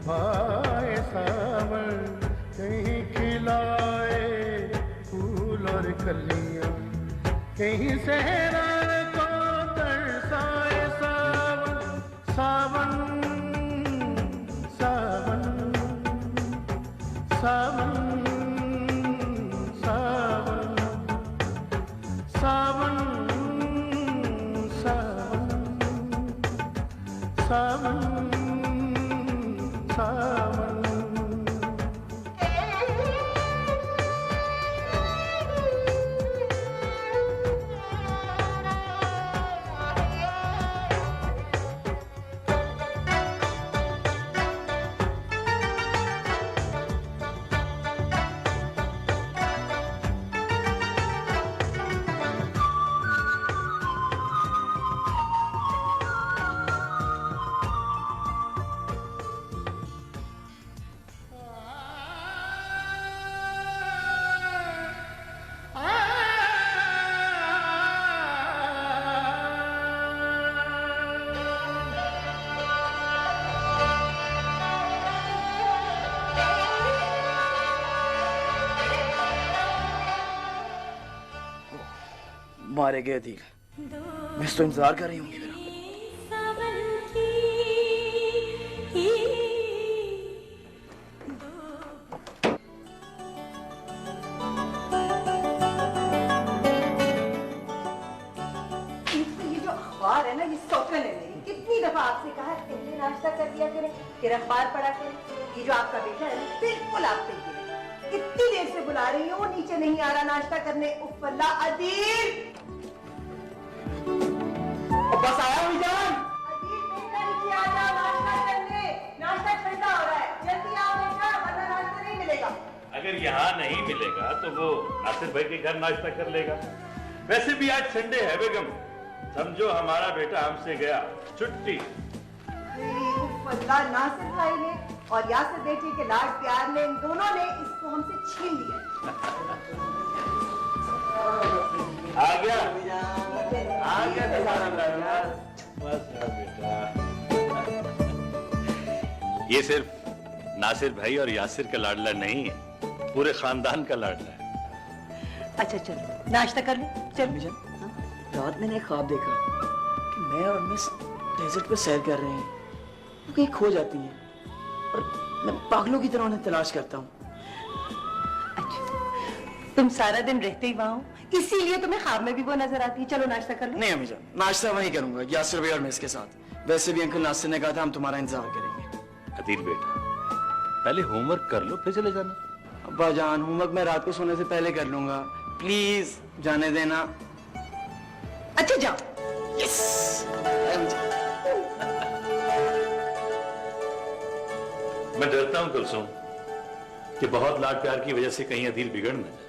आए सावन, कहीं खिलाए फूल और कलियां, कहीं सहरा को तरसाए सावन। सावन सावन सावन सावन सावन सावन सावन सावन। मारे गए दिल, मैं तो इंतजार कर रही हूँ मेरा। ये जो अखबार है ना, ये सौतन है मेरी। कितनी दफा आपसे कहा है पहले नाश्ता कर दिया करें, फिर अखबार पढ़ा करें। ये जो आपका बेटा है ना, बिल्कुल आप पे गिरे। कितनी देर से बुला रही हूँ, नीचे नहीं आ रहा नाश्ता करने। उफ अल्लाह, अदील बस आया हुई जान। अदील बेटा नीचे आ जा, नाश्ता करने। नाश्ता ठंडा हो रहा है, जल्दी आओ बेटा, वरना नाश्ता नहीं मिलेगा। अगर यहाँ नहीं मिलेगा तो वो नासिर भाई के घर नाश्ता कर लेगा। वैसे भी आज संडे है बेगम, समझो हमारा बेटा हमसे गया, छुट्टी। उफ अल्लाह, नासिर भाई ने और यासिर बेटे के लाड प्यार ने, इन दोनों ने इसको हमसे छीन लिया। आ गया बस बेटा। ये सिर्फ नासिर भाई और यासिर का लाडला नहीं है, पूरे खानदान का लाडला है। अच्छा चलो नाश्ता कर लो, चलो। रात मैंने एक ख्वाब देखा कि मैं और मिस डेजर्ट पे सैर कर रहे हैं। वो कहीं खो जाती हैं और मैं पागलों की तरह उन्हें तलाश करता हूँ। अच्छा, तुम सारा दिन रहते ही वहाँ हो, इसीलिए तुम्हें ख्वाब में भी वो नजर आती है। चलो नाश्ता कर लो। नहीं अम्मी जान, नाश्ता वहीं करूंगा यासिर भाई और मिस के साथ। वैसे भी अंकल नासिर ने कहा था हम तुम्हारा इंतजार करेंगे। अदील बेटा, पहले होमवर्क कर लो फिर चले जाना। अब्बा जान, होमवर्क मैं रात को सोने से पहले कर लूंगा, प्लीज जाने देना। अच्छा जाओ। यस। मैं डरता हूं कुलसुम कि बहुत लाड प्यार की वजह से कहीं अदील बिगड़ न जाए।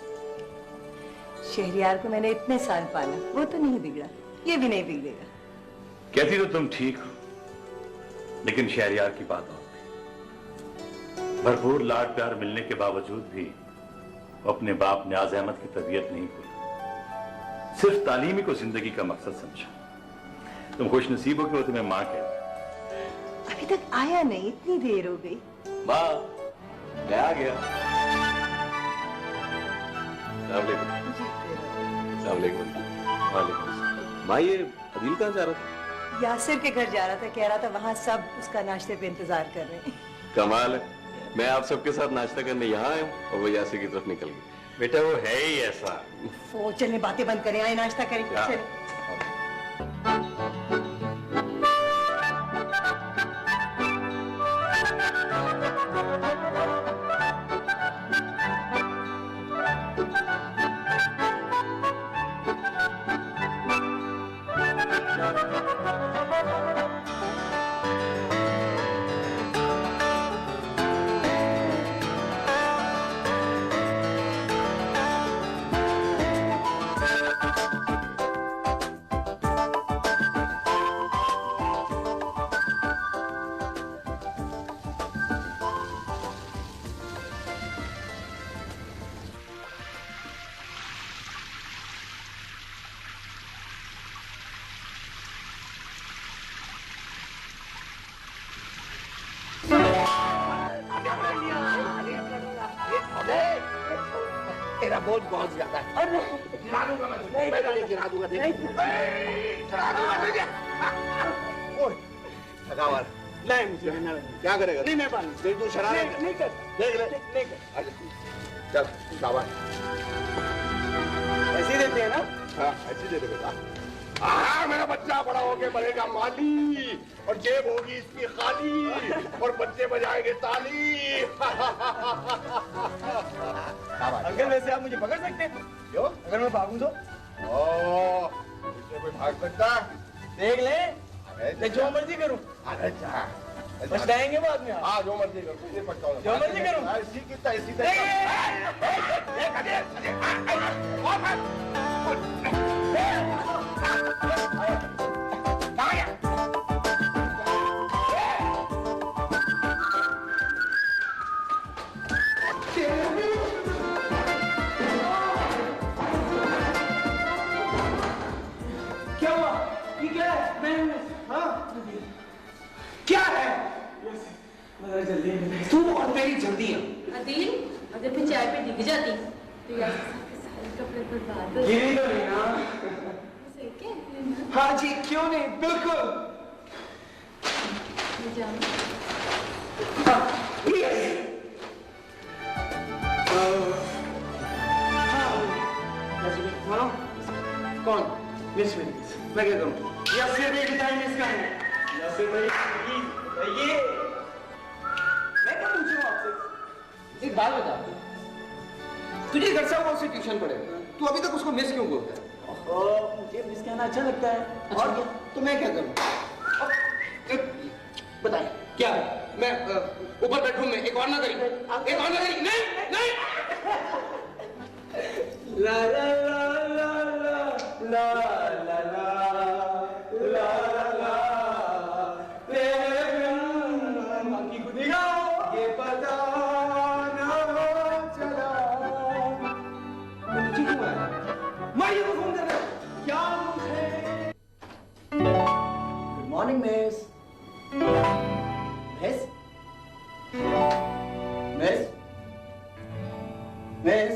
शहरियार को मैंने इतने साल पाला, वो तो नहीं बिगड़ा, ये भी नहीं बिगड़ेगा। कहती तो तुम ठीक हो, लेकिन शहरियार की बात और थी। भरपूर लाड प्यार मिलने के बावजूद भी वो अपने बाप न्याज अहमद की तबीयत नहीं भूला। सिर्फ तालीम ही को जिंदगी का मकसद समझा। तुम खुश नसीब हो कि वो तुम्हें मां कहती। अभी तक आया नहीं, इतनी देर हो गई। मां, मैं आ गया। माँ, ये अदील कहाँ जा रहा था? यासिर के घर जा रहा था, कह रहा था वहाँ सब उसका नाश्ते पे इंतजार कर रहे हैं। कमाल है, मैं आप सबके साथ नाश्ता करने यहाँ आया हूँ और वो यासिर की तरफ निकल गई। बेटा वो है ही ऐसा। वो चले बातें बंद करें, आए नाश्ता करें। चले। तेरा बोझ बहुत ज्यादा है। अरे गिरा दूंगा मैं तुझे गिरा दूंगा देख। गिरा दूंगा तुझे। ओए थकावट नहीं मुझे नहीं क्या करेगा? नहीं मैं पानी देख तू शरारत नहीं कर देख ले नहीं कर अच्छा, चल शाबाश। ऐसे ही देते हैं ना। हाँ ऐसी दे दे बेटा। हाँ मेरा बच्चा बड़ा होके बनेगा माली और जेब होगी इसकी खाली और बच्चे बजाएंगे ताली। अंकल वैसे आप मुझे पकड़ सकते हैं क्यों? अगर मैं भागूं तो इससे कोई भाग सकता है? देख ले अरे मैं जो मर्जी करूं अरे जा पछताएंगे बाद में आप। हाँ जो मर्जी करो तुझे पकड़ो जो मर्जी करूं। इसी की इसी क्या हुआ ये क्या है मैं हाँ क्या है जल्दी तू और मेरी जल्दी है अदिल अगर मैं चाय पे डिग जाती तो यार सारे कपड़े बर्बाद हो गिरी तो नहीं ना सही क्या हाँ जी क्यों नहीं बिल्कुल जाऊँ हाँ, yes. हाँ, कौन मिस विलियम्स मैं क्या करूँ या फिर मेरी टाइम मिस करना या फिर मेरी ये मैं क्या पूछूँ आपसे एक बात बता तुझे घर से वो ट्यूशन पढ़ेगा तू अभी तक उसको मिस क्यों बोलता है? मुझे मिस कहना अच्छा लगता है और क्या तो मैं क्या करूं बताए क्या मैं ऊपर बेडरूम में एक और ना करी नहीं नहीं ला ला ला ला ला ला ला ला ला तेरे बिन बाकी को दिखाओ ये पता ना चला मुझे क्यों आया मारियो को फोन कर रहा क्या मुझे good morning miss miss miss miss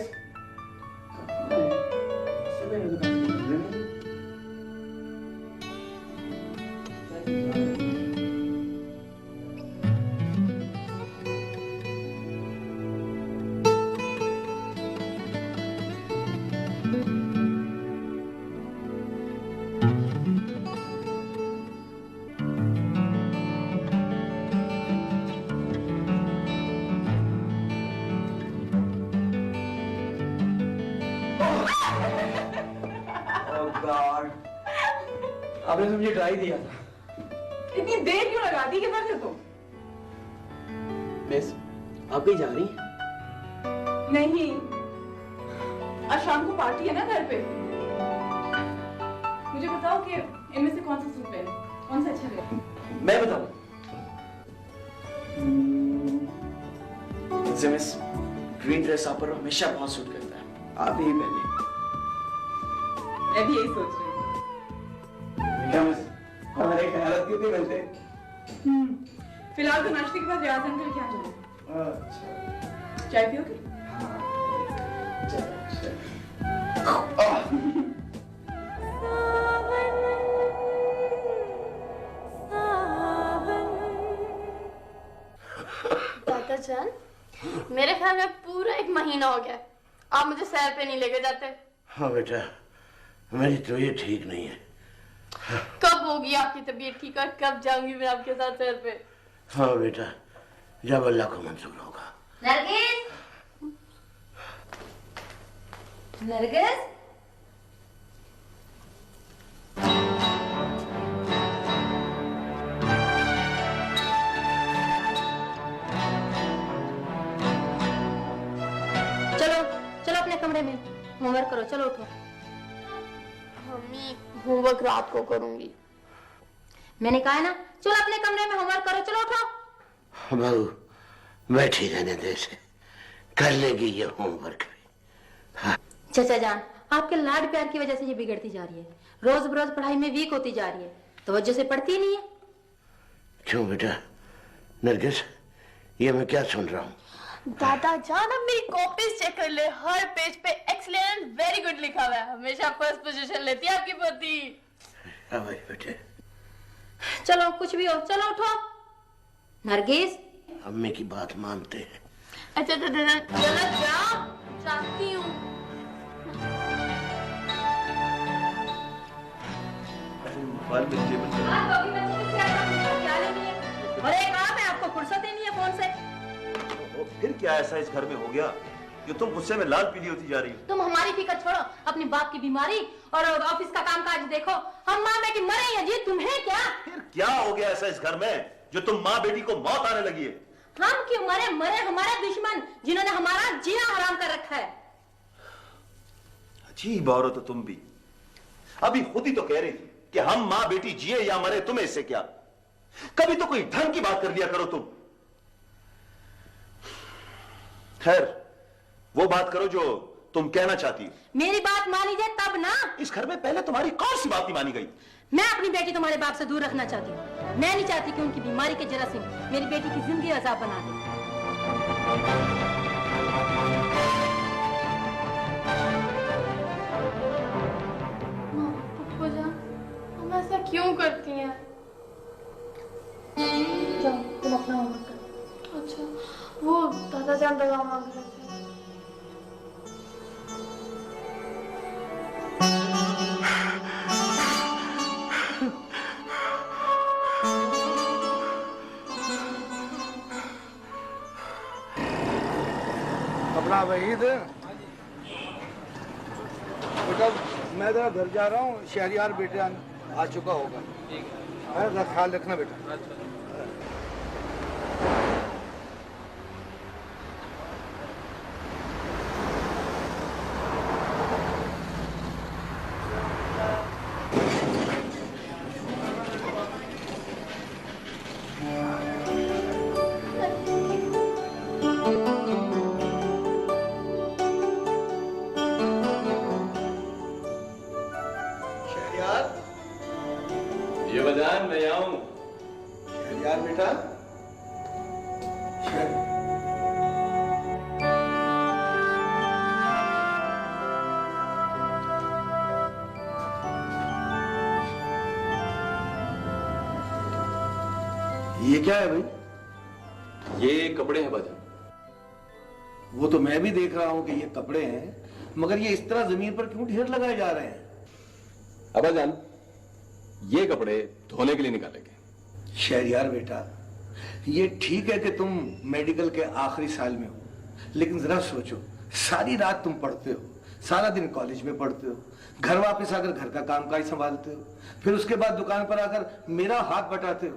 आपने तो मुझे ट्राई दिया था इतनी देर क्यों लगा दी किधर थे तुम? मिस आप कहीं जा रही हैं? नहीं आज शाम को पार्टी है ना घर पे। मुझे बताओ कि इनमें से कौन सा सूट है कौन सा अच्छा लगेगा? मैं बताऊं मिस ग्रीन ड्रेस आप पर हमेशा बहुत सूट करता है आप ही पहने मैं भी यही सोच रही हूँ। क्या मिस हमारे ख्याल कितने बनते फिलहाल तो नाश्ते के बाद रियाज अंकल क्या चले अच्छा चाय पियोगे? दादा जान मेरे ख्याल में पूरा 1 महीना हो गया आप मुझे सैर पे नहीं लेके जाते। हाँ बेटा मेरी तबीयत ठीक नहीं है। कब होगी आपकी तबीयत ठीक और कब जाऊंगी मैं आपके साथ सैर पे? हाँ बेटा जब अल्लाह को मंजूर होगा। नरगिस नरगिस चलो चलो अपने कमरे में होमवर्क करो चलो उठो। मम्मी होमवर्क रात को करूंगी। मैंने कहा है ना चलो अपने कमरे में होमवर्क करो चलो उठो। बहू बैठी रहने दे से कर लेगी ये होमवर्क भी। हाँ। चाचा जान आपके लाड प्यार की वजह से ये बिगड़ती जा रही है रोज बरोज पढ़ाई में वीक होती जा रही है तवज्जो से पढ़ती नहीं है। क्यों बेटा नरगिस ये मैं क्या सुन रहा हूँ? दादा जान अब मेरी कॉपीज चेक कर ले, हर पेज पे एक्सीलेंट वेरी गुड लिखा हुआ है, हमेशा फर्स्ट पोजीशन लेती है आपकी पोती। भाई बेटे चलो कुछ भी हो, चलो उठो। नरगिस अम्मी की बात मानते हैं। अच्छा चलो जाओ, चाहती हूँ। क्या लेनी है? अरे कहाँ मैं आपको फुर्सत ही नहीं है फोन से। फिर क्या ऐसा इस घर में हो गया कि तुम गुस्से में लाल पीली होती जा रही हो? तुम हमारी फिक्र छोड़ो, अपने बाप की बीमारी और ऑफिस का कामकाज देखो। हम माँ बेटी मरे हैं जी, तुम्हें क्या? फिर क्या हो गया ऐसा इस घर में जो तुम माँ बेटी को मौत आने लगी है? हम क्यों मरे? मरे हमारे दुश्मन जिन्होंने हमारा जीना हराम कर रखा है। अजीब औरत हो तुम भी। अभी खुद ही तो कह रही थी कि हम माँ बेटी जिए या मरे तुम्हें इससे क्या। कभी तो कोई ढंग की बात कर लिया करो तुम। खैर वो बात करो जो तुम कहना चाहती हो। मेरी बात मानी जाए तब ना। इस घर में पहले तुम्हारी कौन सी बात नहीं मानी गई? मैं अपनी बेटी तुम्हारे बाप से दूर रखना चाहती हूँ। मैं नहीं चाहती कि उनकी बीमारी के जरासीम मेरी बेटी की जिंदगी अजाब बना दे। हम ऐसा क्यों करती हैं? जाओ तुम अपना होमवर्क करो। अच्छा वो दादा जान दवा मांग रहे थे। अपना वहीद बेटा, मैं जरा घर जा रहा हूँ, शहरियार बेटे आ चुका होगा। मैं ख्याल रखना बेटा। ये बजान मैं आऊं। यार बेटा ये क्या है भाई? ये कपड़े हैं बजान। वो तो मैं भी देख रहा हूँ कि ये कपड़े हैं, मगर ये इस तरह जमीन पर क्यों ढेर लगाए जा रहे हैं? अब्बाजान ये कपड़े धोने के लिए निकालेंगे। शहरियार बेटा, ये ठीक है कि तुम मेडिकल के आखिरी साल में हो, लेकिन जरा सोचो, सारी रात तुम पढ़ते हो, सारा दिन कॉलेज में पढ़ते हो, घर वापस आकर घर का कामकाज संभालते हो, फिर उसके बाद दुकान पर आकर मेरा हाथ बटाते हो।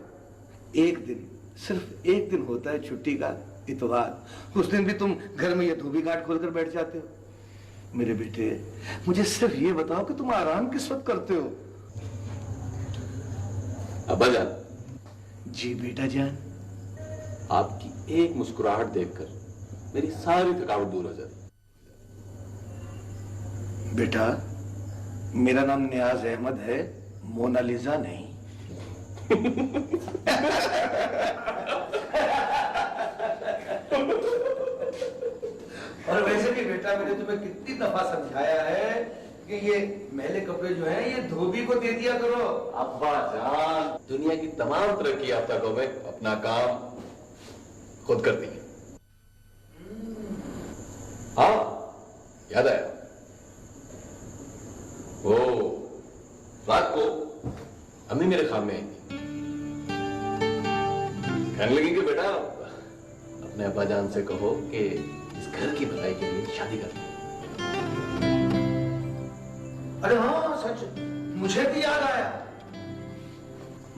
एक दिन, सिर्फ एक दिन होता है छुट्टी का, इतवार, उस दिन भी तुम घर में ये धोबी घाट खोलकर बैठ जाते हो। मेरे बेटे, मुझे सिर्फ ये बताओ कि तुम आराम किस वक्त करते हो? अब्बाजान जी बेटा जान। आपकी एक मुस्कुराहट देखकर मेरी सारी थकावट दूर हो जाती। बेटा, मेरा नाम नियाज अहमद है, मोनालिजा नहीं। और वैसे भी बेटा, मैंने तुम्हें कितनी दफा समझाया है कि ये मैले कपड़े जो हैं ये धोबी को दे दिया करो। अब्बाजान दुनिया की तमाम तरक्की याफ्ता कौमें अपना काम खुद करती है। हाँ याद आया, वो रात को अम्मी मेरे ख्वाब में आई थी, कहने लगी कि बेटा अपने अब्बाजान से कहो कि इस घर की भलाई के लिए शादी कर लो। अरे हाँ सच, मुझे भी याद आया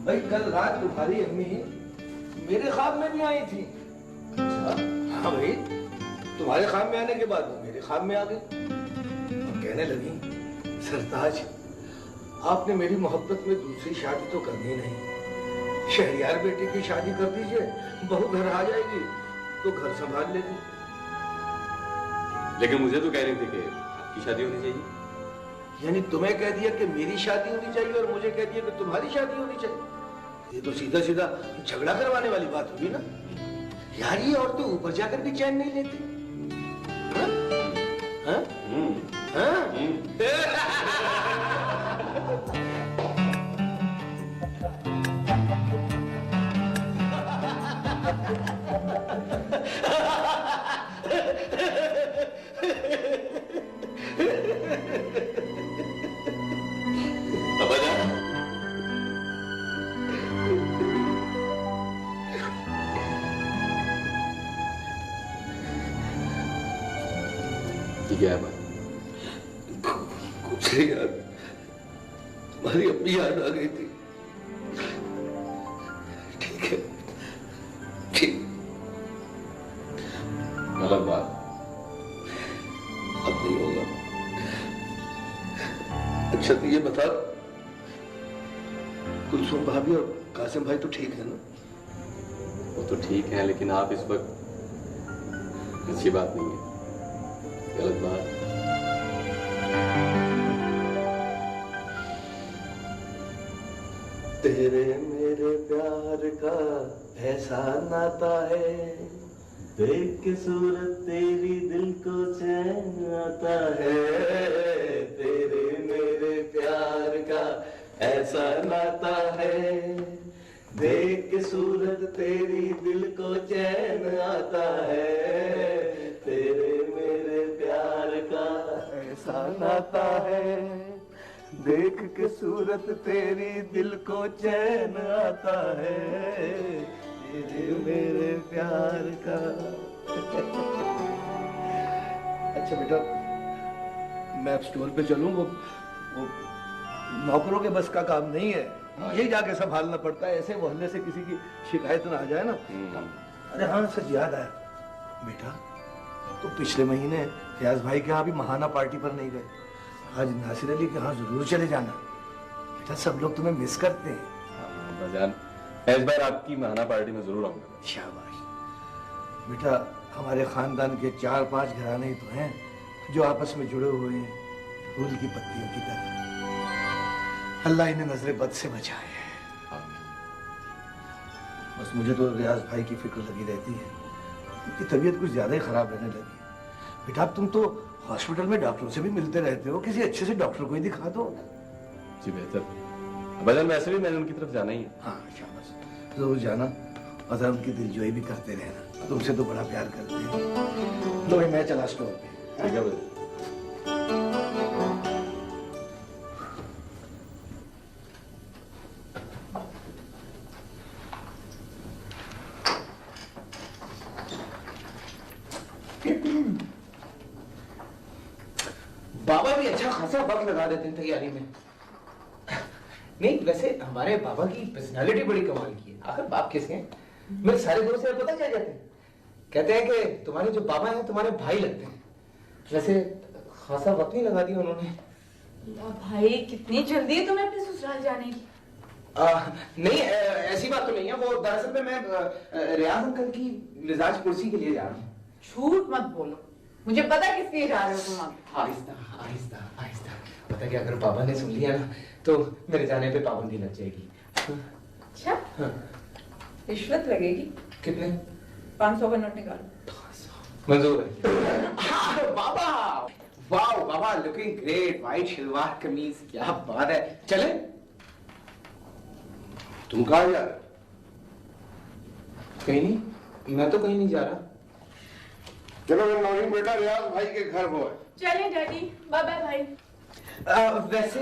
भाई, कल रात तुम्हारी अम्मी मेरे ख्वाब में भी आई थी। हाँ भाई, तुम्हारे ख्वाब में आने के बाद वो मेरे ख्वाब में आ गई और कहने लगी, सरताज आपने मेरी मोहब्बत में दूसरी शादी तो करनी नहीं, शहरियार बेटे की शादी कर दीजिए, बहू घर आ जाएगी तो घर संभाल लेगी। लेकिन मुझे तो कह रही थी कि आपकी शादी होनी चाहिए। यानी तुम्हें कह दिया कि मेरी शादी होनी चाहिए और मुझे कह दिया कि तुम्हारी शादी होनी चाहिए? ये तो सीधा सीधा झगड़ा करवाने वाली बात होगी ना। यार ये औरतें ऊपर जाकर भी चैन नहीं लेती। हाँ? क्या है बात? कुछ नहीं यार, तुम्हारी अपनी याद आ गई थी। ठीक है, ठीक। गलत बात अब नहीं होगा। अच्छा तो ये बता, कुलसुम भाभी और कासिम भाई तो ठीक है ना? वो तो ठीक है, लेकिन आप इस वक्त अच्छी बात नहीं है, गलत बात। तेरे मेरे प्यार का ऐसा नाता है, देख के सूरत तेरी दिल को चैन आता है। तेरे मेरे प्यार का ऐसा नाता है, देख के सूरत तेरी दिल को चैन आता है। तेरे मेरे प्यार का ऐसा नाता है, देख के सूरत तेरी दिल को चैन आता है। तेरे मेरे प्यार का। अच्छा बेटा, मैं अब स्टोर पे चलूं, वो नौकरों के बस का काम नहीं है, यही जाके संभालना पड़ता है। ऐसे मोहल्ले से किसी की शिकायत ना आ जाए ना। अरे हाँ, सच याद आया बेटा, तो पिछले महीने रियाज भाई के यहाँ भी महाना पार्टी पर नहीं गए। आज नासिर अली के यहाँ जरूर चले जाना बेटा, सब लोग तुम्हें मिस करते हैं। भाईजान, इस बार आपकी महाना पार्टी में जरूर आऊंगा। शाबाश बेटा, हमारे खानदान के 4-5 घराने ही तो हैं जो आपस में जुड़े हुए हैं, फूल की पत्तियों की तरह। अल्लाह इन्हें नजरे बद से बचाए। बस मुझे तो रियाज भाई की फिक्र लगी रहती है, उनकी तबीयत कुछ ज्यादा ही खराब रहने लगी। बेटा, तुम तो हॉस्पिटल में डॉक्टरों से भी मिलते रहते हो, किसी अच्छे से डॉक्टर को ही दिखा दो। जी बेहतर। भाईजान, वैसे भी मैंने उनकी तरफ जाना ही है। हाँ शाबाश, जरूर जाना और जरा उनकी दिलजोई भी करते रहना, तुमसे तो बड़ा प्यार करते हैं। लो भाई, मैं चला स्टोर पे। ठीक है भाई। बाबा भी अच्छा खासा वक्त लगा देते हैं तैयारी में। नहीं, वैसे हमारे बाबा की पर्सनालिटी बड़ी कमाल की है। आखिर बाप किसके हैं? मेरे सारे दोस्त यार पता क्या कहते हैं? कहते हैं कि तुम्हारे जो बाबा हैं तुम्हारे भाई लगते हैं। वैसे खासा वक्त नहीं लगा दिया उन्होंने। भाई, कितनी जल्दी है तुम्हें अपने ससुराल जाने की? नहीं, ऐसी बात तो नहीं है। वो दरअसल में मैं रियाज अंकल की मिजाज कुर्सी के लिए जा रहा हूँ। झूठ मत बोलो, मुझे पता किस लिए जा रहे हो तुम। आहिस्ता आहिस्ता आहिस्ता। पता क्या, अगर बाबा ने सुन लिया ना तो मेरे जाने पे पाबंदी लग जाएगी। अच्छा, हाँ। रिश्वत लगेगी? कितने? 500 का नोट निकालो। मंजूर है। हाँ, बाबा, वाह बाबा, लुकिंग ग्रेट। वाइट शलवार कमीज, क्या बात है। चले? तुम कहाँ जा रहे? कहीं नहीं, मैं तो कहीं नहीं जा रहा। चलो नौरीन बेटा, रियाज भाई के घर वो है। चले डैडी, बाय बाय भाई। वैसे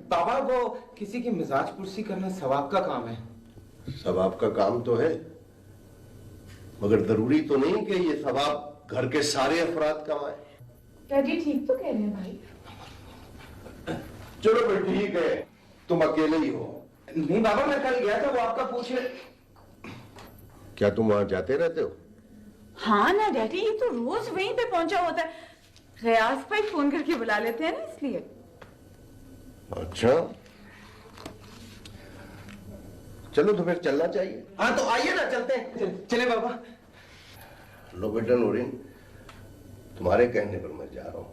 बाबा, वो किसी की मिजाज कुर्सी करना सवाब का काम है। सवाब का काम तो है, मगर जरूरी तो नहीं कि ये सवाब घर के सारे अफराद कमाए। डैडी ठीक तो कह रहे हैं भाई। चलो भाई ठीक है, तुम अकेले ही हो। नहीं बाबा, मैं कल गया था, वो आपका पूछ रहे। क्या तुम वहां जाते रहते हो? हाँ ना डैडी, ये तो रोज वहीं पे पहुंचा होता है। रियाज भाई फोन करके बुला लेते हैं ना, इसलिए। अच्छा, चलो तो फिर चलना चाहिए। हाँ तो आइए ना, चलते हैं। चले बाबा। लो बेटा नूरीन, तुम्हारे कहने पर मैं जा रहा हूं।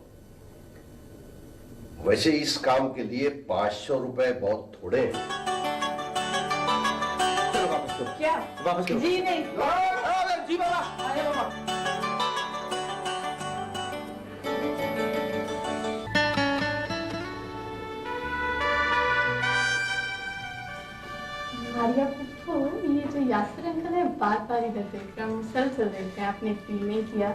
वैसे इस काम के लिए 500 रुपए बहुत थोड़े हैं। चलो वापस करो। क्या? वापस करो। जी नहीं। जी बाबा, आए बाबा। मारिया पुप्पो, ये जो यासिर अंकल है बार बार इधर देख रहे हैं, मुसलसल देख रहे हैं, आपने फील नहीं किया?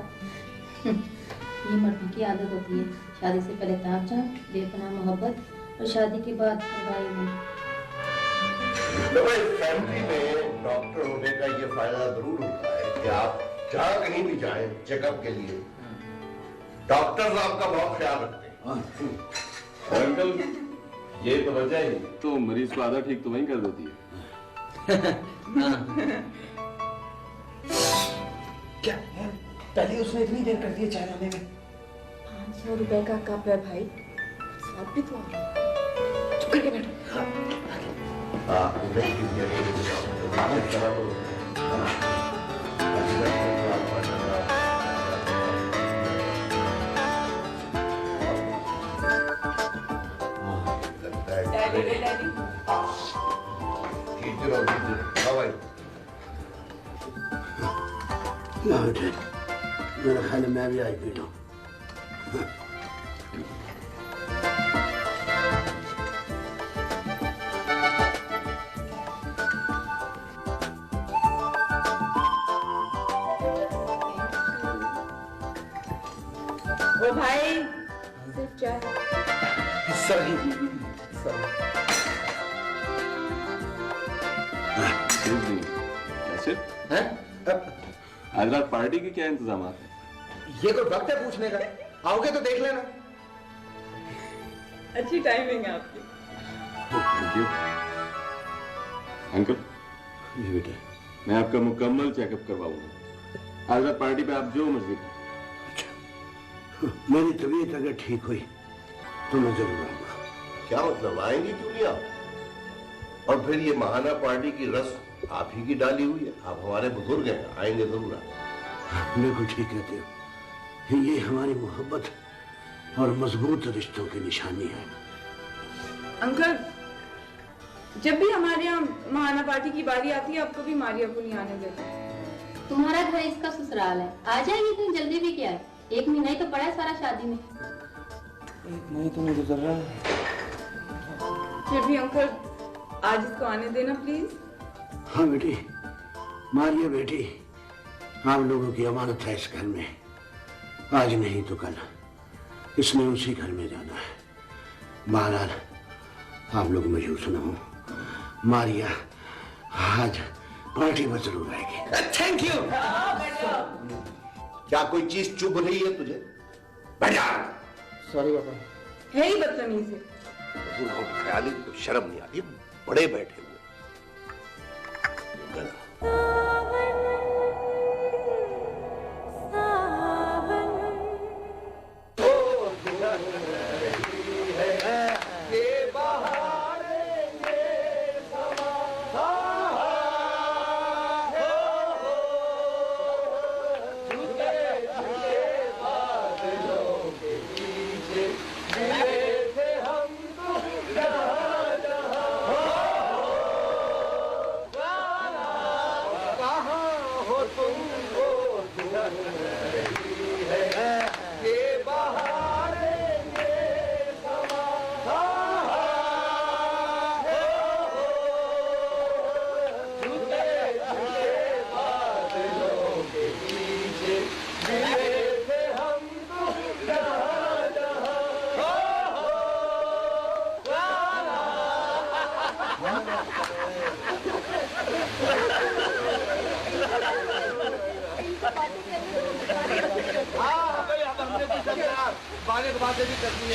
ये मर्दों की आदत होती है, शादी से पहले तामझाम, बेपनाह मोहब्बत और शादी के बाद परवाही में। फैमिली में डॉक्टर होने का ये फायदा जरूर होता है कि आप जहाँ कहीं भी जाएं चेकअप के लिए, डॉक्टर्स आपका बहुत ख्याल रखते हैं। अंकल ये तो वजह ही तो मरीज को आधा ठीक तो वहीं कर देती है। क्या है? पहले उसने इतनी देर कर दी चाय लाने में। 500 रुपए का कप है भाई, साथ भी तो आ रहा है। चुप करके बैठो। मेरा ख्याल है मैं भी आई पी लूं। ओ भाई, सिर्फ चाय। आज रात पार्टी के क्या इंतजाम है? ये कोई वक्त है पूछने का? आओगे तो देख लेना। अच्छी टाइमिंग है आपकी। Thank you uncle. जी बेटा, मैं आपका मुकम्मल चेकअप करवाऊंगा। आज रात पार्टी पे आप जो मर्जी करें। मेरी तबीयत अगर ठीक हुई तो मैं जरूर आऊंगा। क्या मतलब, आएंगे क्यों नहीं आप? और फिर ये महाना पार्टी की रस्म आप ही की डाली हुई है, आप हमारे बुजुर्ग हैं, आएंगे जरूर आप। बिल्कुल ठीक कहते हो, ये हमारी मोहब्बत और मजबूत रिश्तों की निशानी है। अंकल, जब भी हमारे यहाँ महाना पार्टी की बारी आती है, आपको भी मारिया को नहीं आने देते। तुम्हारा घर इसका ससुराल है, आ जाएगी इतनी जल्दी भी क्या है? 1 महीना ही तो पड़ा है सारा शादी में। 1 महीना तो नहीं गुजर रहा है। फिर भी अंकल आज इसको आने देना प्लीज। हाँ बेटी, मारिया बेटी, आप लोगों की अमानत है इस घर में। आज नहीं तो कल इसने उसी घर में जाना है। बहरहाल आप लोग मजबूत न हो, मारिया आज पार्टी में जरूर आएगी। Thank you. क्या कोई चीज चुभ रही है तुझे? बैठा। सॉरी बाबा। है ही बदतमीज है। ख्याल ही तो शर्म नहीं आती, बड़े बैठे हुए।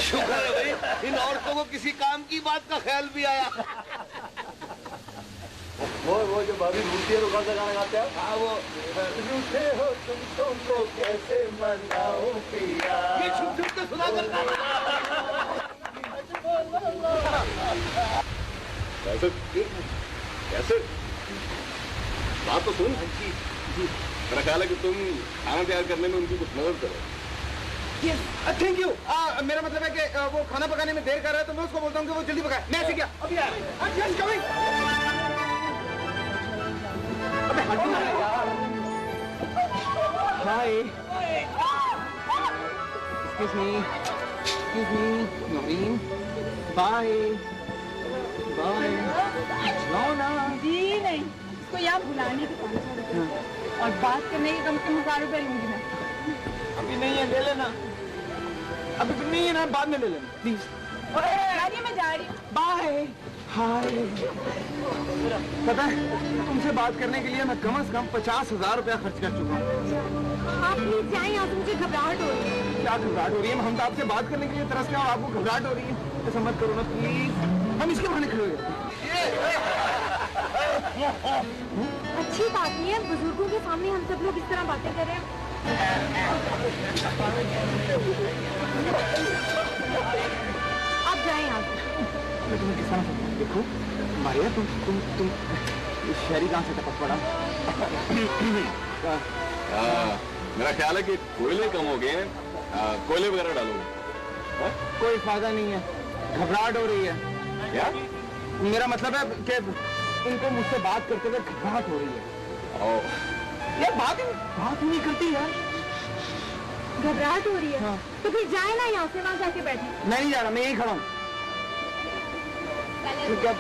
शुक्र है भाई, इन औरतों को किसी काम की बात का ख्याल भी आया। वो जो भाभी रूठी है, कौन सा गाना गाते हैं? हाँ, वो रूठे हो तुमको कैसे मनाओ पिया, ये छुप छुप के सुना करता कैसे बात तो सुन। मेरा ख्याल है कि तुम खाना तैयार करने में उनकी कुछ मदद करो। Thank you. मेरा मतलब है कि वो खाना पकाने में देर कर रहा है, तो मैं उसको बोलता हूँ कि वो जल्दी पकाए। मैं ऐसे क्या अभी Hi. Excuse me. Noreen. Bye. Bye. No. जी नहीं, इसको यहाँ बुलाने के 500 रुपए और बात करने के कम से कम 1000 रुपए लूंगी मैं। अभी नहीं है, ले लेना। अभी नहीं है ना, बाद में ले लेना प्लीज। मैं जा रही हूँ। बाय। हाय। पता है, तुमसे बात करने के लिए मैं कम से कम 50,000 रुपया खर्च कर चुका हूँ। आप प्लीज जाएं, यहाँ मुझे घबराहट हो रही है। क्या घबराहट हो रही है? हम तो आपसे बात करने के लिए तरस गए और आपको घबराहट हो रही है। ऐसा मत करो ना प्लीज, हम इसके बहाने खड़े हो जाते हैं। अच्छी बात नहीं है, बुजुर्गों के सामने हम सब लोग इस तरह बातें कर रहे हैं। आप जाएं यहाँ से। मैं तुम्हें किस तरह समझाऊं? देखो मारिया, तुम शहरी गांव से टपक पड़ा। मेरा ख्याल है कि कोयले कम हो गए हैं, कोयले वगैरह डालूंगा। कोई फायदा नहीं है, घबराहट हो रही है। क्या? मेरा मतलब है कि इनको मुझसे बात करते हुए घबराहट हो रही है। यार बात ही नहीं करती यार। घबराहट हो रही है? हाँ। तो फिर जाए ना यहाँ से, वहाँ जाके बैठे। मैं नहीं जा रहा, मैं यहीं खड़ा हूँ। क्या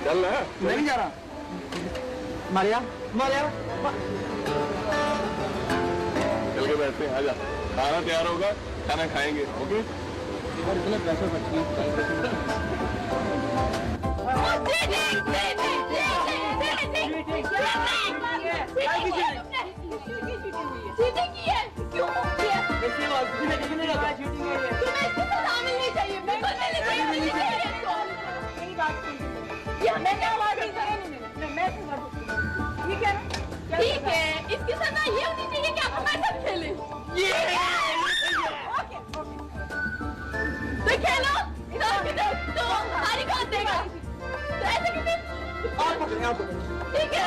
चल रहा है? मैं नहीं जा रहा। मारिया चल के बैठते हैं, आजा। खाना तैयार होगा, खाना खाएंगे। ओके? इतने पैसे बच गए। ठीक है, इसकी सजा ये होनी चाहिए कि आप हमारे साथ खेलें। तो खेलो, तो हमारी कौन देगा? तो ऐसे ठीक है।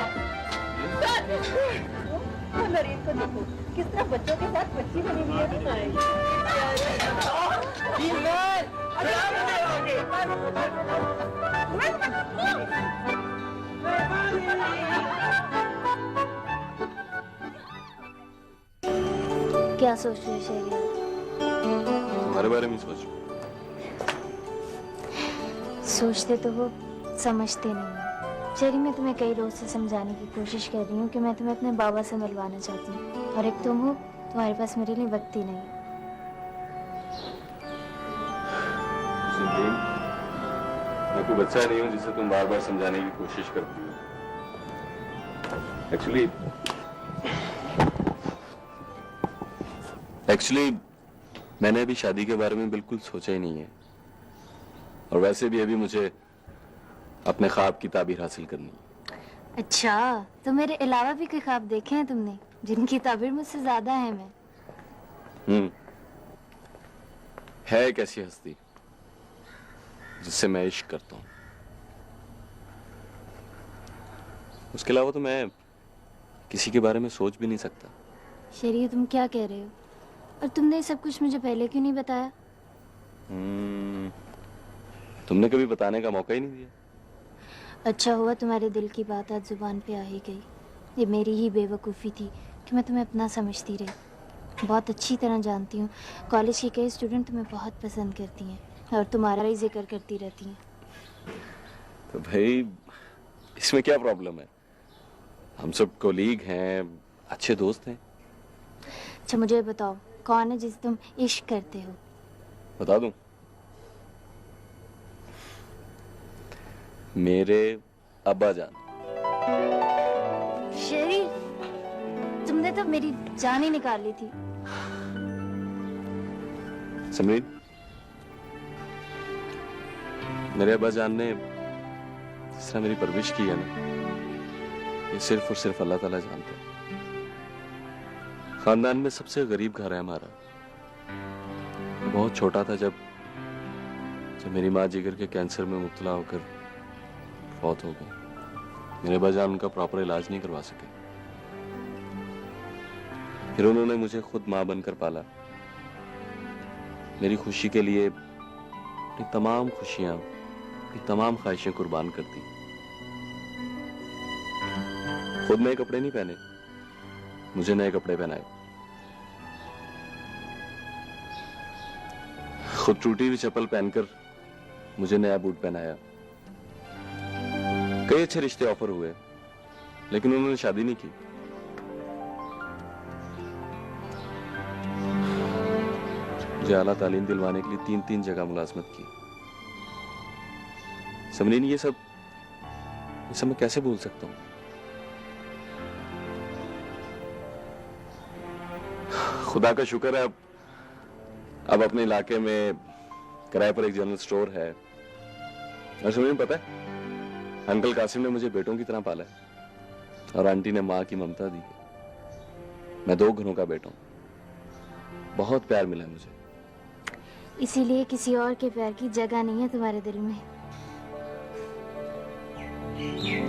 नरेन को देखो, किस तरह बच्चों के साथ बच्ची बनी हुई है। क्या सोच रहे हो शहरिया? तुम्हारे बारे में सोच। सोचते तो हो, समझते नहीं हो। शहरी, मैं तुम्हें कई रोज से समझाने की कोशिश कर रही हूँ कि मैं तुम्हें अपने बाबा से मिलवाना चाहती हूँ, और एक तुम हो, तुम्हारे पास मेरे लिए वक्त ही नहीं। मैं कोई बच्चा नहीं हूँ जिसे तुम बार बार समझाने की कोशिश करती हो। एक्चुअली मैंने अभी शादी के बारे में बिल्कुल सोचा ही नहीं है, और वैसे भी अभी मुझे अपने ख्वाब की ताबीर हासिल करनी है। अच्छा, तो मेरे अलावा भी कोई ख्वाब देखे हैं तुमने जिनकी ताबीर मुझसे ज्यादा है? मैं है एक ऐसी हस्ती जिससे मैं इश्क करता हूँ। उसके अलावा तो मैं किसी के बारे में सोच भी नहीं सकता। शहरी, तुम क्या कह रहे हो? और तुमने ये सब कुछ मुझे पहले क्यों नहीं बताया? तुमने कभी बताने का मौका ही नहीं दिया। अच्छा हुआ तुम्हारे दिल की बात आज जुबान पे आ ही गई। ये मेरी ही बेवकूफ़ी थी कि मैं तुम्हें अपना समझती रही। बहुत अच्छी तरह जानती हूँ, कॉलेज के कई स्टूडेंट तुम्हें बहुत पसंद करती हैं और तुम्हारा ही जिक्र करती रहती हैं। तो भाई इसमें क्या प्रॉब्लम है? हम सब कोलीग हैं, अच्छे दोस्त हैं। अच्छा मुझे बताओ, कौन है जिसे तुम इश्क करते हो? बता दूं? मेरे अब्बा जान। शेरी, तुमने तो मेरी जान ही निकाल ली थी। समरीन, मेरे अब्बा जान ने जिस तरह मेरी परवरिश की है ना, ये सिर्फ और सिर्फ अल्लाह ताला जानते हैं। खानदान में सबसे गरीब घर है हमारा। बहुत छोटा था जब मेरी माँ जिगर के कैंसर में मुब्तला होकर फौत हो गई। मेरे अब्बा जान उनका प्रॉपर इलाज नहीं करवा सके। फिर उन्होंने मुझे खुद माँ बनकर पाला। मेरी खुशी के लिए अपनी तमाम खुशियां, अपनी तमाम ख्वाहिशें कुर्बान कर दी। खुद नए कपड़े नहीं पहने, मुझे नए कपड़े पहनाए। खुद टूटी हुई चप्पल पहनकर मुझे नया बूट पहनाया। कई अच्छे रिश्ते ऑफर हुए, लेकिन उन्होंने शादी नहीं की। मुझे आला तालीम दिलवाने के लिए 3-3 जगह मुलाजमत की। समरीन, ये सब मैं कैसे भूल सकता हूँ? खुदा का शुक्र है अब अपने इलाके में किराए पर एक जनरल स्टोर है। और समरीन, पता है, अंकल कासिम ने मुझे बेटों की तरह पाला है और आंटी ने माँ की ममता दी है। मैं 2 घरों का बेटा हूँ। बहुत प्यार मिला है मुझे। इसीलिए किसी और के प्यार की जगह नहीं है तुम्हारे दिल में।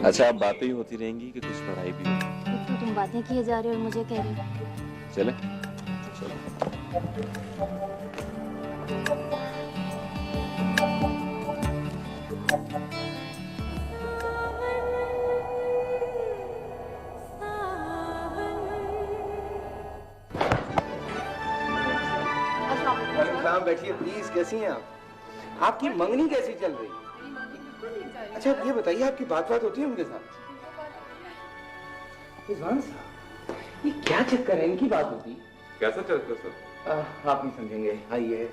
अच्छा, अब बातें ही होती रहेंगी कि कुछ पढ़ाई भी हो? तो तुम बातें किए जा रहे हो और मुझे कह रहे हो। चले चलो। बैठिए प्लीज। कैसी हैं आप? आपकी मंगनी कैसी चल रही? अच्छा ये बताइए, आपकी बात होती है उनके साथ? रिजवान साहब, ये क्या चक्कर है? इनकी बात होती? कैसा चक्कर सर? आप नहीं समझेंगे। आइए।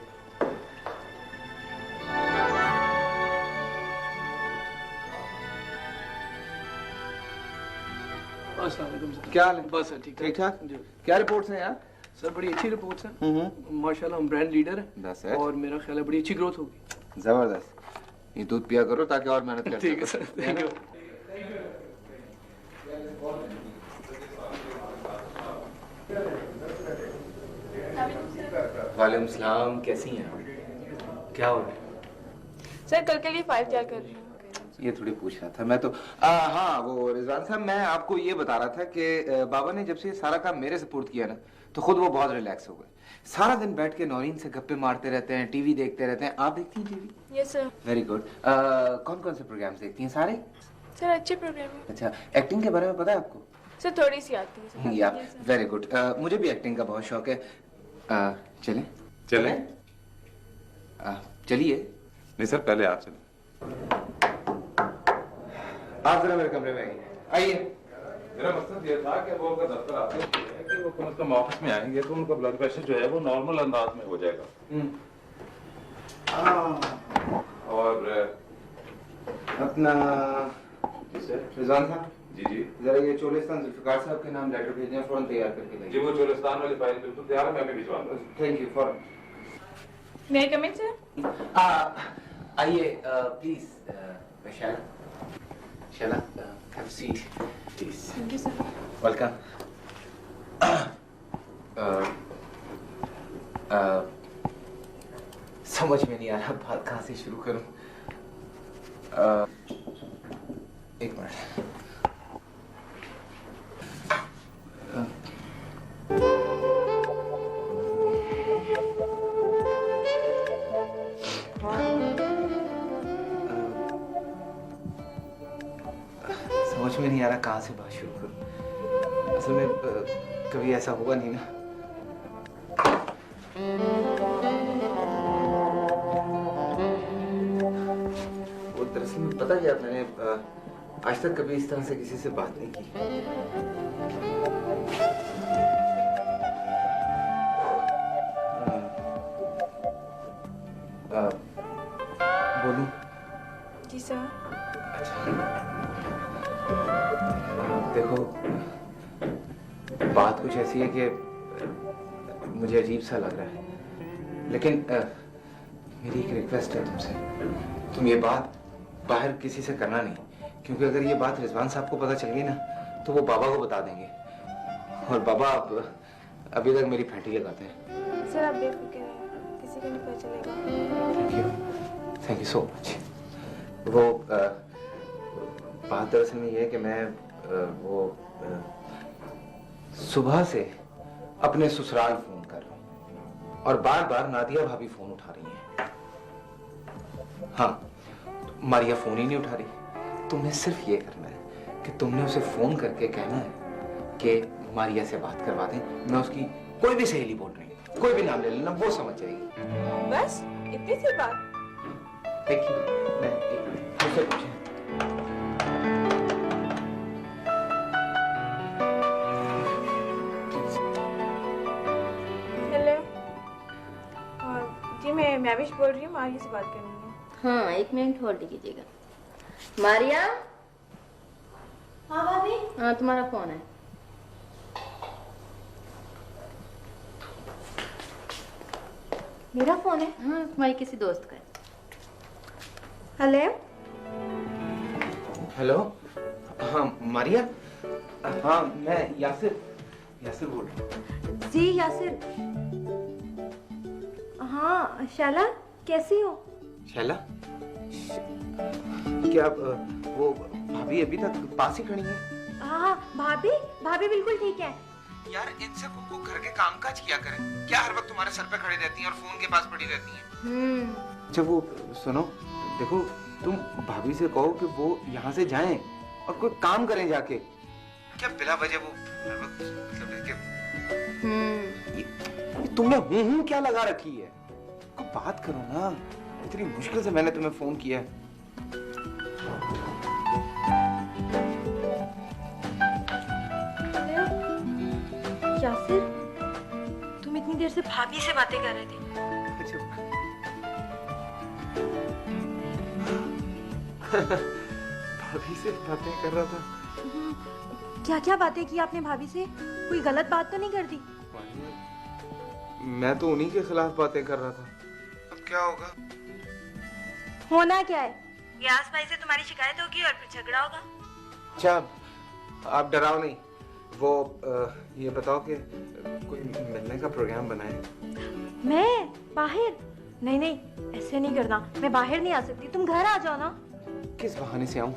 क्या हाल है? बस ठीक ठाक। क्या रिपोर्ट्स हैं यार? सर बड़ी अच्छी रिपोर्ट्स हैं। माशाल्लाह हम ब्रांड लीडर हैं और मेरा ख्याल है बड़ी अच्छी ग्रोथ होगी। जबरदस्त। ये दूध पिया करो ताकि और मेहनत कर ठीक है सर, थैंक यू। वालेकुम सलाम। कैसी हैं आप? क्या हो रहा है? सर कल के लिए फाइल तैयार कर रही हूँ। ये थोड़ी पूछ रहा था मैं तो। हाँ वो रिजवान साहब, मैं आपको ये बता रहा था कि बाबा ने जब से सारा काम मेरे सपोर्ट किया ना, तो खुद वो बहुत रिलैक्स हो गए। सारा दिन बैठ के नौरीन से गप्पे मारते रहते हैं, टीवी देखते रहते हैं। आप देखती हैं TV? Yes sir. Very good. कौन कौन से प्रोग्राम्स देखती हैं? सारे? सर अच्छे प्रोग्राम है। अच्छा, एक्टिंग के बारे में पता है आपको? सर थोड़ी सी आती है सर। या वेरी गुड। मुझे भी एक्टिंग का बहुत शौक है। चलें? चलें? चलिए। नहीं सर, पहले आप चलें। आप जरा मेरे कमरे में आइए। मेरा मकसद ये था कि वो उनका दफ्तर आते हैं कि वो कम से कम ऑफिस में आएंगे तो उनका ब्लड प्रेशर जो है वो नॉर्मल अंदाज में हो जाएगा। और अपना रिजवान साहब जी जी जरा ये चोलिस्तान जुल्फिकार साहब के नाम लेटर भेजें, फौरन तैयार करके देंगे। जी वो चोलिस्तान वाली फाइल बिल्कुल तैयार है, मैं अभी भिजवा दूंगा। Thank you. फौरन। मे आई कम इन सर? आइए please. Shaila, have a seat, please. Thank you sir. Welcome. समझ में नहीं आ रहा बात कहाँ से शुरू करूं। एक मिनट। समझ में नहीं आ रहा कहाँ से बात शुरू करूं। असल में कभी ऐसा हुआ नहीं ना। वो दरअसल में पता क्या, मैंने आज तक कभी इस तरह से किसी से बात नहीं की। बोलूं? जी सर। देखो बात कुछ ऐसी है कि मुझे अजीब सा लग रहा है, लेकिन मेरी एक रिक्वेस्ट है तुमसे। तुम ये बात बाहर किसी से करना नहीं, क्योंकि अगर ये बात रिजवान साहब को पता चल गई ना तो वो बाबा को बता देंगे, और बाबा अभी तक मेरी फैंटी लगाते हैं। सर आप बेफिक्र हैं, किसी को नहीं पता चलेगा। Thank you so much. वो बात दरअसल में ये है कि मैं सुबह से अपने ससुराल फोन कर रहा हूँ और बार बार नादिया भाभी फोन उठा रही हैं। हाँ, मारिया फोन ही नहीं उठा रही। तुम्हें सिर्फ ये करना है कि तुमने उसे फोन करके कहना है कि मारिया से बात करवा दें। मैं उसकी कोई भी सहेली बोल रही हूँ, कोई भी नाम ले लेना, वो समझ जाएगी। बस इतनी सी बात? देखिए मैं मुझसे पूछे। हेलो जी, मैं मैविश बोल रही हूँ, मारिया से बात करनी है। हाँ, 1 मिनट होल्ड कीजिएगा। मारिया। हाँ भाभी। हाँ, तुम्हारा फोन है। मेरा फोन है? हाँ, तुम्हारी किसी दोस्त का है। हेलो। हेलो, हाँ मारिया। हाँ मैं यासिर बोल रहा हूँ। जी यासिर। हाँ शैला, कैसी हो? शैला? क्या वो भाभी अभी तक पास ही खड़ी है? हाँ भाभी बिल्कुल ठीक है। यार इनसे को घर के कामकाज किया करें, क्या हर वक्त तुम्हारे सर पे खड़ी रहती हैं और फोन के पास पड़ी रहती हैं? अच्छा वो सुनो, देखो तुम भाभी से कहो कि वो यहाँ से जाएं और कोई काम करें जाके। क्या बिला वजह वो हर वक्त मतलब है कि ये तुमने हूं क्या लगा रखी है? कोई बात करो ना, इतनी मुश्किल से मैंने तुम्हें फोन किया है। यासिर, तुम इतनी देर से भाभी से बातें कर रहे थे? भाभी से बातें कर रहा था। क्या क्या बातें की आपने भाभी से? कोई गलत बात तो नहीं कर दी? मैं तो उन्हीं के खिलाफ बातें कर रहा था। अब क्या होगा? होना क्या है? यास भाई से तुम्हारी शिकायत होगी और फिर झगड़ा होगा। अच्छा आप डराओ नहीं। वो ये बताओ कि कोई मिलने का प्रोग्राम बनाए। मैं बाहर? नहीं ऐसे नहीं करना, मैं बाहर नहीं आ सकती, तुम घर आ जाओ ना। किस बहाने से आऊं?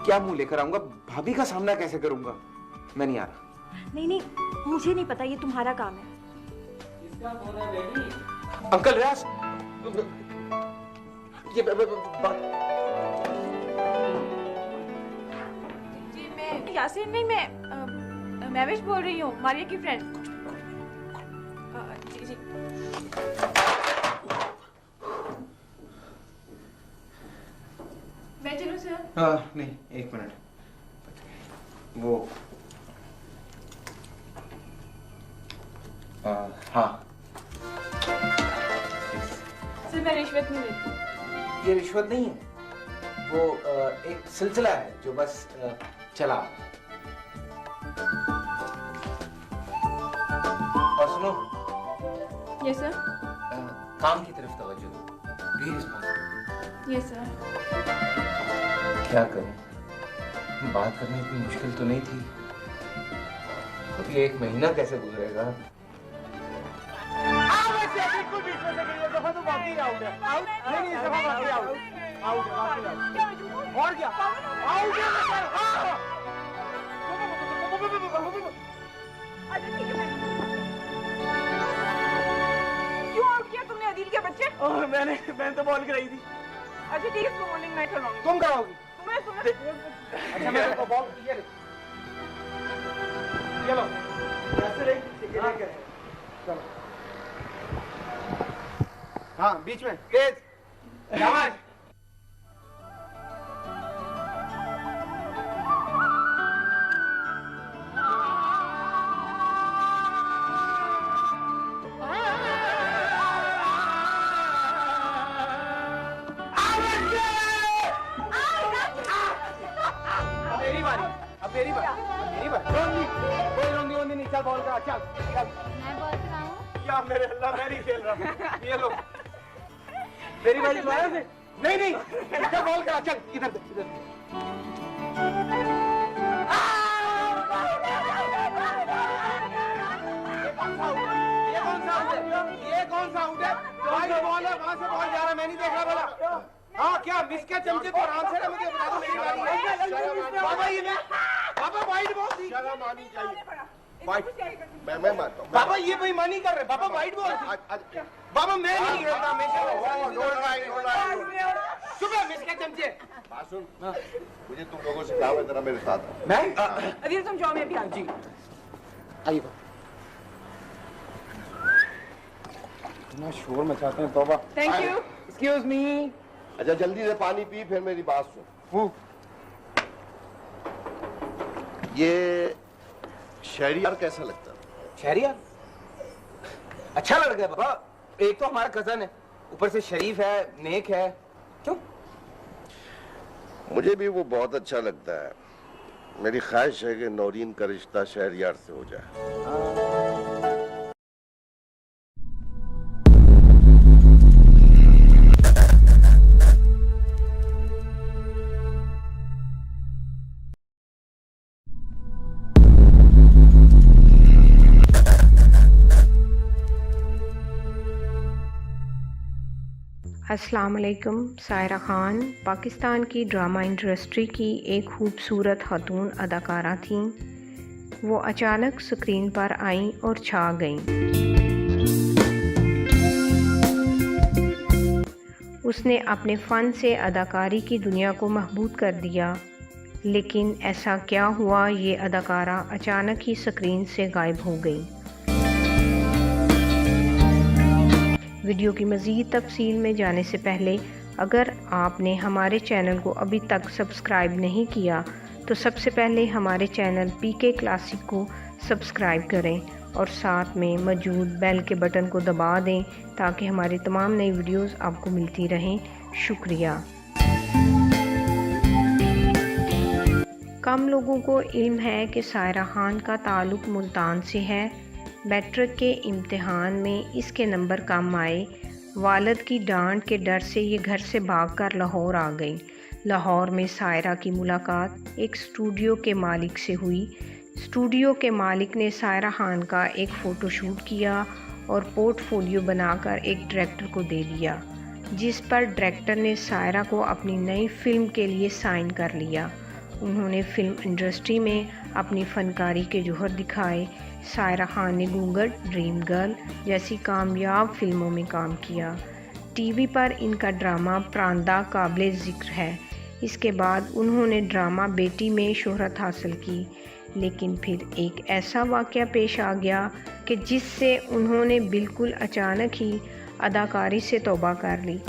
क्या मुंह लेकर आऊंगा? भाभी का सामना कैसे करूंगा? मैं नहीं आ रहा। नहीं मुझे नहीं पता, ये तुम्हारा काम है। अंकल रियाज, ये जी मैं यासिर नहीं, मैं मैविश बोल रही हूँ, मारिया की फ्रेंड। जी मैं चलूं सर? नहीं 1 मिनट। वो हाँ सर मैं रिश्वत नहीं लेती। ये रिश्वत नहीं है, वो एक सिलसिला है जो बस चला। और सुनो। Yes sir. काम की तरफ तवज्जो दो। Be responsible. Yes sir. क्या करूं? बात करना इतनी मुश्किल तो नहीं थी। अभी 1 महीना कैसे गुजरेगा? बिल्कुल बीच में से गई है, दफा तो बाकी आउट है। आउट नहीं इस दफा बाकी आउट और क्या आउट है। क्यों आउट किया तुमने अदील के बच्चे? मैंने तो बॉल कराई थी। अच्छा ठीक है, तुम बॉलिंग मैं करवाऊंगी। तुम कराओगी? अच्छा मैं तो बॉल ये ले, चलो ऐसे रही चलो। हाँ बीच में तेज आवाज। मेरी बात कोई रोंदी नहीं। चल बॉल करा, चल मैं बॉल कराऊं? या मेरे अल्लाह, मैं नहीं खेल रहा। ये लो मेरी बारी दोबारा से। नहीं चल बॉल करा, चल इधर ये कौन सा आउट है? वाइड बॉल है, वहां से बॉल जा रहा है, मैं नहीं देख रहा बोला। हाँ क्या मिस क्या चमचे तो आराम से ना, मुझे बता दो मेरी बारी है। बाबा ये बाबा वाइड बॉल थी। शर्म आनी चाहिए। मैं मानता हूँ बाबा, ये बेईमानी कर रहे। बाबा वाइड बॉल थी। बाबा मैं नहीं खेलता हमेशा। सुबह मिस क्या चमचे। सुन, मुझे तुम लोगों से क्या है, जरा मेरे साथ मैं अदील तुम जाओ, मैं भी जी आइए। इतना शोर मचाते हैं, तौबा। Thank you. Excuse me. अच्छा जल्दी से पानी पी, फिर मेरी बात सुन। ये शहरियार कैसा लगता है? शहरियार अच्छा लड़का है बाबा, एक तो हमारा कजन है, ऊपर से शरीफ है, नेक है। क्यों? मुझे भी वो बहुत अच्छा लगता है। मेरी ख्वाहिश है कि नौरीन का रिश्ता शहरियार से हो जाए। अस्सलाम वालेकुम। सायरा खान पाकिस्तान की ड्रामा इंडस्ट्री की एक खूबसूरत खातून अदाकारा थीं। वो अचानक स्क्रीन पर आईं और छा गईं। उसने अपने फ़न से अदाकारी की दुनिया को महबूब कर दिया, लेकिन ऐसा क्या हुआ ये अदाकारा अचानक ही स्क्रीन से गायब हो गई। वीडियो की मज़ीद तफसील में जाने से पहले अगर आपने हमारे चैनल को अभी तक सब्सक्राइब नहीं किया तो सबसे पहले हमारे चैनल पीके क्लासिक को सब्सक्राइब करें और साथ में मौजूद बेल के बटन को दबा दें ताकि हमारी तमाम नई वीडियोस आपको मिलती रहें। शुक्रिया। कम लोगों को इल्म है कि सायरा खान का ताल्लुक़ मुल्तान से है। मैट्रिक के इम्तिहान में इसके नंबर कम आए। वालिद की डांट के डर से ये घर से भागकर लाहौर आ गई। लाहौर में सायरा की मुलाकात एक स्टूडियो के मालिक से हुई। स्टूडियो के मालिक ने सायरा खान का एक फ़ोटोशूट किया और पोर्टफोलियो बनाकर एक डायरेक्टर को दे दिया, जिस पर डायरेक्टर ने सायरा को अपनी नई फ़िल्म के लिए साइन कर लिया। उन्होंने फ़िल्म इंडस्ट्री में अपनी फ़नकारी के जौहर दिखाए। सायरा खान ने घूंघट, ड्रीम गर्ल जैसी कामयाब फिल्मों में काम किया। टीवी पर इनका ड्रामा प्रांदा काबिल ज़िक्र है। इसके बाद उन्होंने ड्रामा बेटी में शोहरत हासिल की, लेकिन फिर एक ऐसा वाक़या पेश आ गया कि जिससे उन्होंने बिल्कुल अचानक ही अदाकारी से तौबा कर ली।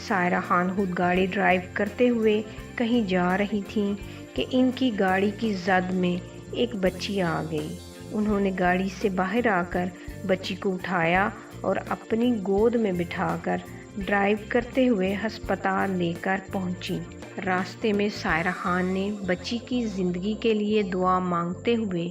सायरा खान खुद गाड़ी ड्राइव करते हुए कहीं जा रही थीं कि इनकी गाड़ी की जद में एक बच्ची आ गई। उन्होंने गाड़ी से बाहर आकर बच्ची को उठाया और अपनी गोद में बिठाकर ड्राइव करते हुए अस्पताल लेकर पहुंची। रास्ते में सायरा खान ने बच्ची की ज़िंदगी के लिए दुआ मांगते हुए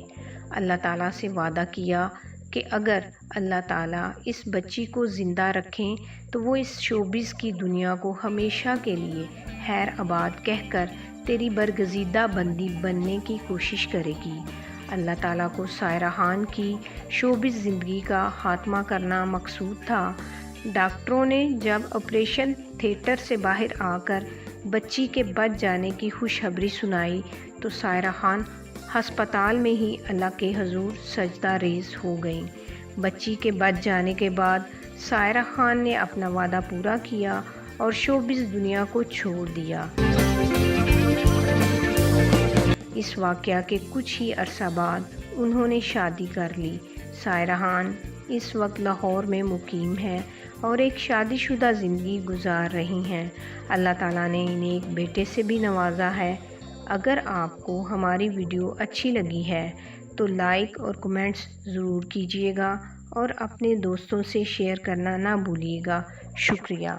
अल्लाह ताला से वादा किया कि अगर अल्लाह ताला इस बच्ची को ज़िंदा रखें तो वो इस शोबिज़ की दुनिया को हमेशा के लिए खैर आबाद कहकर तेरी बरगज़ीदा बंदी बनने की कोशिश करेगी। अल्लाह ताला को सायरा खान की शोबिज़ ज़िंदगी का खात्मा करना मकसूद था। डॉक्टरों ने जब ऑपरेशन थिएटर से बाहर आकर बच्ची के बच जाने की खुशखबरी सुनाई तो सायरा खान अस्पताल में ही अल्लाह के हुजूर सजदा रेज़ हो गईं। बच्ची के बच जाने के बाद सायरा खान ने अपना वादा पूरा किया और शोबिज़ दुनिया को छोड़ दिया। इस वाक़या के कुछ ही अरसा बाद उन्होंने शादी कर ली। सायरा खान इस वक्त लाहौर में मुकीम है और एक शादीशुदा ज़िंदगी गुजार रही हैं। अल्लाह ताला ने इन्हें एक बेटे से भी नवाजा है। अगर आपको हमारी वीडियो अच्छी लगी है तो लाइक और कमेंट्स ज़रूर कीजिएगा और अपने दोस्तों से शेयर करना ना भूलिएगा। शुक्रिया।